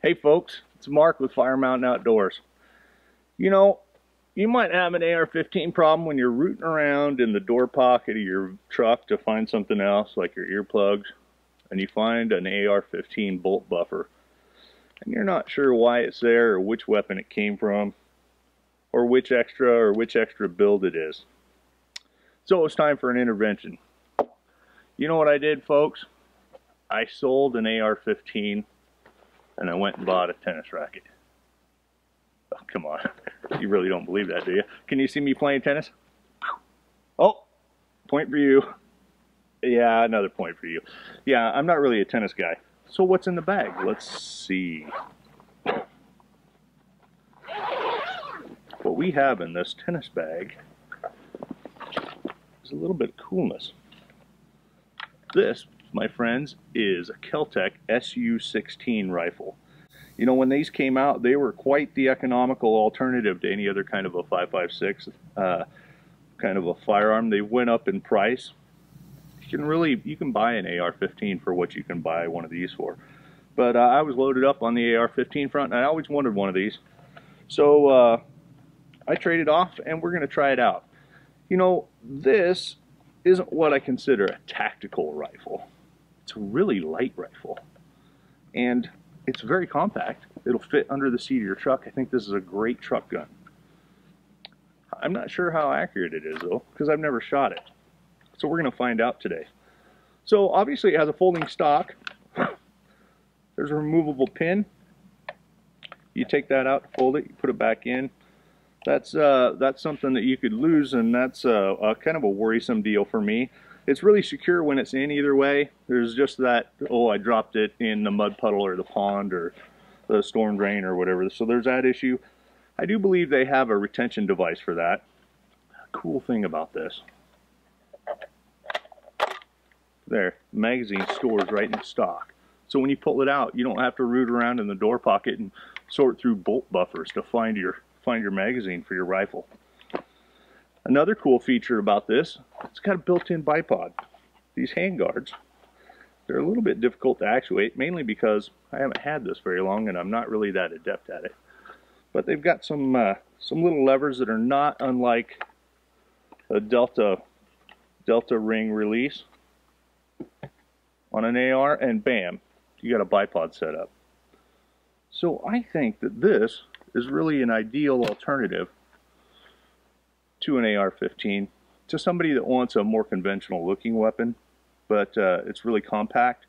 Hey folks, it's Mark with Fire Mountain Outdoors. You know, you might have an AR-15 problem when you're rooting around in the door pocket of your truck to find something else, like your earplugs, and you find an AR-15 bolt buffer, and you're not sure why it's there or which weapon it came from, or which extra build it is. So it's time for an intervention. You know what I did, folks? I sold an AR-15 and I went and bought a tennis racket. Oh, come on. You really don't believe that, do you? Can you see me playing tennis? Oh, point for you. Yeah, another point for you. Yeah, I'm not really a tennis guy. So what's in the bag? Let's see. What we have in this tennis bag is a little bit of coolness. This, my friends, is a Kel-Tec SU-16 rifle. You know, when these came out, they were quite the economical alternative to any other kind of a 5.56 kind of a firearm. They went up in price. You can buy an AR-15 for what you can buy one of these for. But I was loaded up on the AR-15 front, and I always wanted one of these. So I traded off, and we're going to try it out. You know, this isn't what I consider a tactical rifle. It's a really light rifle, and it's very compact. It'll fit under the seat of your truck. I think this is a great truck gun. I'm not sure how accurate it is though, because I've never shot it. So we're going to find out today. So obviously it has a folding stock. There's a removable pin. You take that out, fold it, you put it back in. That's something that you could lose, and that's kind of a worrisome deal for me. It's really secure when it's in either way. There's just that, oh, I dropped it in the mud puddle or the pond or the storm drain or whatever. So there's that issue. I do believe they have a retention device for that. Cool thing about this. There, the magazine stores right in stock. So when you pull it out, you don't have to root around in the door pocket and sort through bolt buffers to find your magazine for your rifle. Another cool feature about this, it's got a built-in bipod. These handguards, they're a little bit difficult to actuate, mainly because I haven't had this very long and I'm not really that adept at it. But they've got some little levers that are not unlike a Delta ring release on an AR, and bam, you got a bipod set up. So I think that this is really an ideal alternative to an AR-15, to somebody that wants a more conventional looking weapon, but it's really compact.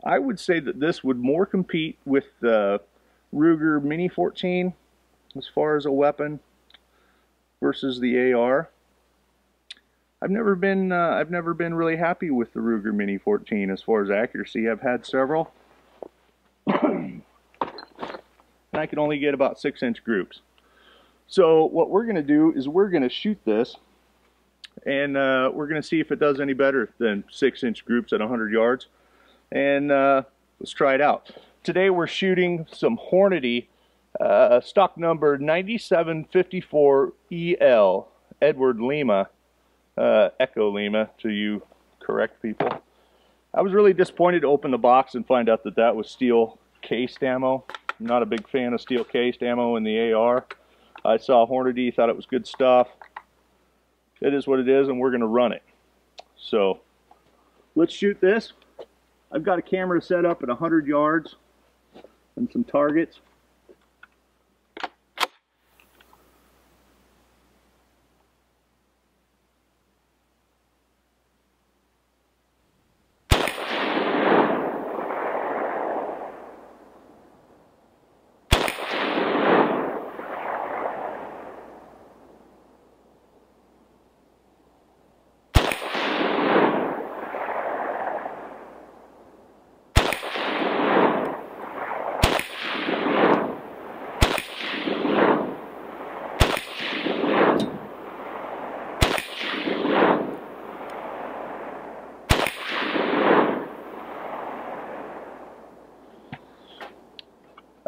I would say that this would more compete with the Ruger Mini 14 as far as a weapon versus the AR. I've never been really happy with the Ruger Mini 14 as far as accuracy. I've had several, and I can only get about 6-inch groups. So what we're going to do is we're going to shoot this, and we're going to see if it does any better than 6-inch groups at 100 yards. And let's try it out. Today we're shooting some Hornady stock number 9754EL, Edward Lima, Echo Lima to you correct people. I was really disappointed to open the box and find out that that was steel cased ammo. I'm not a big fan of steel cased ammo in the AR. I saw Hornady, thought it was good stuff. It is what it is, and we're going to run it. So let's shoot this. I've got a camera set up at 100 yards and some targets.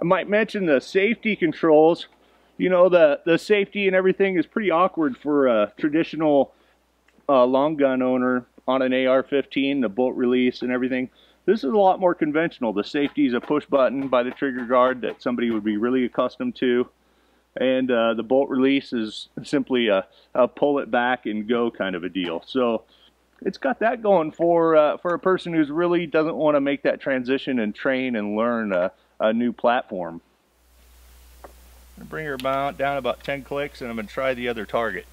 I might mention the safety controls. You know, the safety and everything is pretty awkward for a traditional long gun owner on an AR-15, the bolt release and everything. This is a lot more conventional. The safety is a push button by the trigger guard that somebody would be really accustomed to. And the bolt release is simply a pull it back and go kind of a deal. So it's got that going for a person who's really doesn't want to make that transition and train and learn a new platform. I'm going to bring her down about 10 clicks, and I'm going to try the other target.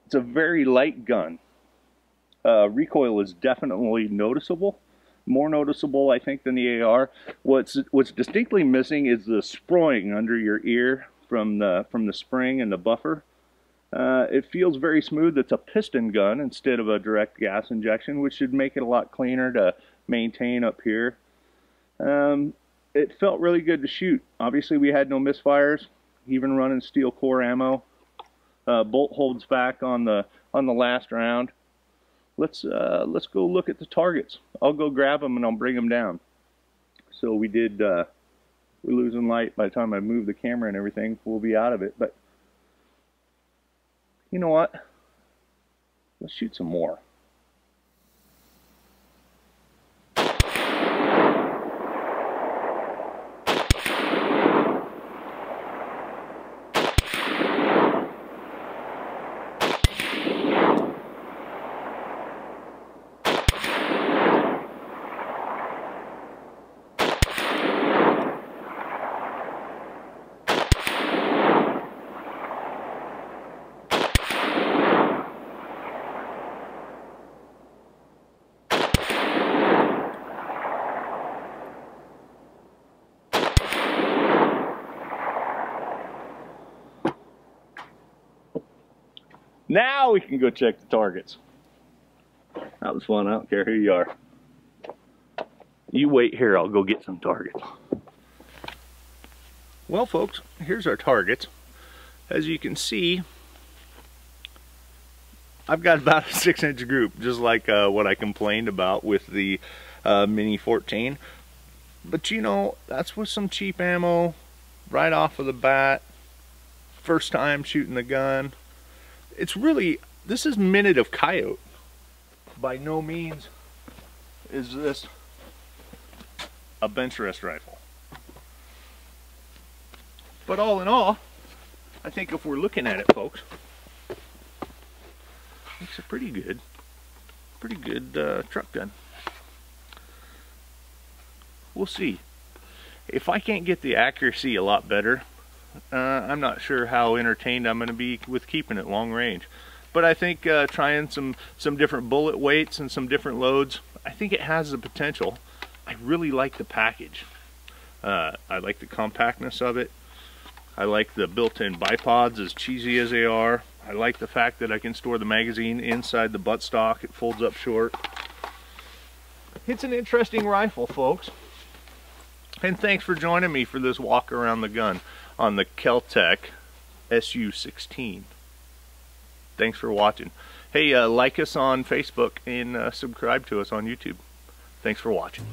It's a very light gun. Recoil is definitely noticeable, more noticeable I think than the AR. What's distinctly missing is the sproing under your ear from the spring and the buffer. It feels very smooth. It's a piston gun instead of a direct gas injection, which should make it a lot cleaner to maintain up here. It felt really good to shoot. Obviously we had no misfires, even running steel core ammo. Bolt holds back on the last round. Let's go look at the targets. I'll go grab them and I'll bring them down. So we're losing light by the time I move the camera and everything. We'll be out of it. But you know what? Let's shoot some more. Now we can go check the targets. That was fun. I don't care who you are. You wait here, I'll go get some targets. Well folks, here's our targets. As you can see, I've got about a 6-inch group, just like what I complained about with the Mini 14. But you know, that's with some cheap ammo, right off of the bat, first time shooting the gun. It's really, this is Minute of Coyote. By no means is this a bench rest rifle. But all in all, I think if we're looking at it, folks, it's a pretty good truck gun. We'll see. If I can't get the accuracy a lot better, I'm not sure how entertained I'm going to be with keeping it long range. But I think trying some different bullet weights and some different loads, I think it has the potential. I really like the package. I like the compactness of it. I like the built-in bipods, as cheesy as they are. I like the fact that I can store the magazine inside the buttstock. It folds up short. It's an interesting rifle, folks. And thanks for joining me for this walk around the gun on the Kel-Tec SU-16. Thanks for watching. Hey, like us on Facebook and subscribe to us on YouTube. Thanks for watching.